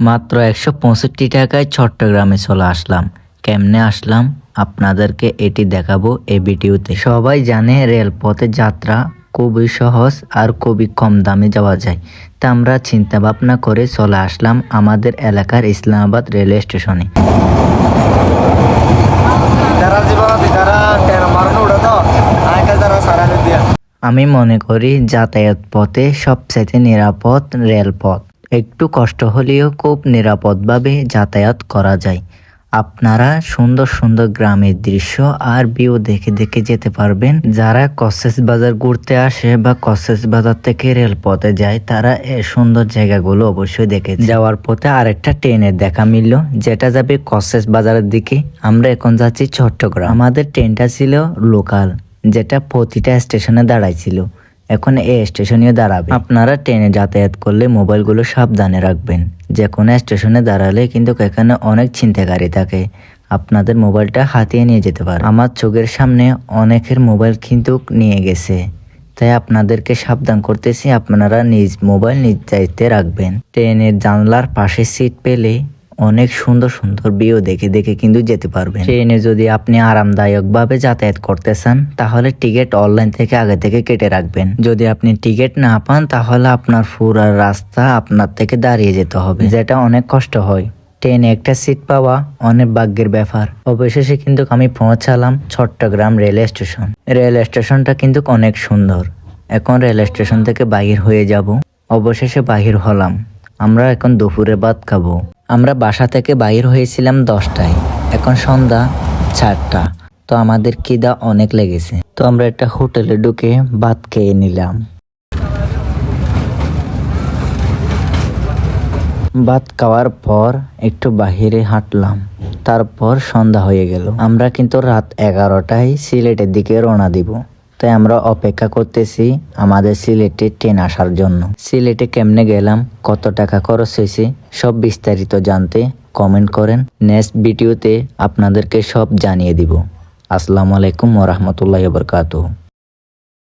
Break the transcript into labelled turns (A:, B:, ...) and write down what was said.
A: মাত্র 165 টাকায় চট্টগ্রামে চলে আসলাম। কেমনে আসলাম আপনাদেরকে এটি দেখাবো এই ভিডিওতে। সবাই জানে রেলপথে যাত্রা খুবই সহজ আর খুবই কম দামে যাওয়া যায়। তা আমরা চিন্তা ভাবনা করে চলে আসলাম আমাদের এলাকার ইসলামাবাদ রেলওয়ে স্টেশনে। আমি মনে করি যাতায়াত পথে সবচেয়ে নিরাপদ রেলপথ। একটু কষ্ট হলেও খুব নিরাপদভাবে যাতায়াত করা যায়। আপনারা সুন্দর সুন্দর গ্রামের দৃশ্য আর ভিউ দেখে দেখে যেতে পারবেন। যারা কক্সবাজার ঘুরতে আসে বা কক্সবাজার থেকে রেলপথে যায় তারা এই সুন্দর জায়গাগুলো অবশ্যই দেখে যাওয়ার পথে আরেকটা ট্রেনের দেখা মিলল, যেটা যাবে কক্সবাজারের দিকে। আমরা এখন যাচ্ছি চট্টগ্রাম। আমাদের ট্রেনটা ছিল লোকাল, যেটা প্রতিটা স্টেশনে দাঁড়াইছিল। এখন এই স্টেশনেও দাঁড়াবে। আপনারা ট্রেনে যাতায়াত করলে মোবাইলগুলো সাবধানে রাখবেন। যে কোনো স্টেশনে দাঁড়ালে কিন্তু এখানে অনেক ছিনতাইকারী থাকে, আপনাদের মোবাইলটা হাতিয়ে নিয়ে যেতে পারে। আমার চোখের সামনে অনেকের মোবাইল কিন্তু নিয়ে গেছে, তাই আপনাদেরকে সাবধান করতেছি, আপনারা নিজ মোবাইল নিজ দায়িত্বে রাখবেন। ট্রেনের জানলার পাশে সিট পেলে অনেক সুন্দর সুন্দর ভিউ দেখে দেখে কিন্তু যেতে পারবেন। ট্রেনে যদি আপনি আরামদায়কভাবে যাতায়াত করতে চান তাহলে টিকিট অনলাইন থেকে আগে থেকে কেটে রাখবেন। যদি আপনি টিকিট না পান তাহলে আপনার পুরো রাস্তা আপনার থেকে দাঁড়িয়ে যেতে হবে, যেটা অনেক কষ্ট হয়। ট্রেনে একটা সিট পাওয়া অনেক ভাগ্যের ব্যাপার। অবশেষে কিন্তু আমি পৌঁছালাম চট্টগ্রাম রেল স্টেশন। রেল স্টেশনটা কিন্তু অনেক সুন্দর। এখন রেল স্টেশন থেকে বাহির হয়ে যাব। অবশেষে বাহির হলাম। আমরা এখন দুপুরে ভাত খাবো। আমরা বাসা থেকে বাইর হয়েছিলাম 10টায়, এখন সন্ধ্যা 4টা। তো আমাদের খিদা অনেক লেগেছে, তো আমরা একটা হোটেলে ঢুকে ভাত খেয়ে নিলাম। ভাত খাওয়ার পর একটু বাহিরে হাঁটলাম, তারপর সন্ধ্যা হয়ে গেল। আমরা কিন্তু রাত 11টায় সিলেটের দিকে রওনা দিব। তাই আমরা অপেক্ষা করতেছি আমাদের সিলেটে ট্রেন আসার জন্য। সিলেটে কেমনে গেলাম, কত টাকা খরচ হয়েছে, সব বিস্তারিত জানতে কমেন্ট করেন। নেক্সট ভিডিওতে আপনাদেরকে সব জানিয়ে দিব। আসসালামু আলাইকুম ওয়া রাহমাতুল্লাহি ওয়া বারাকাতুহু।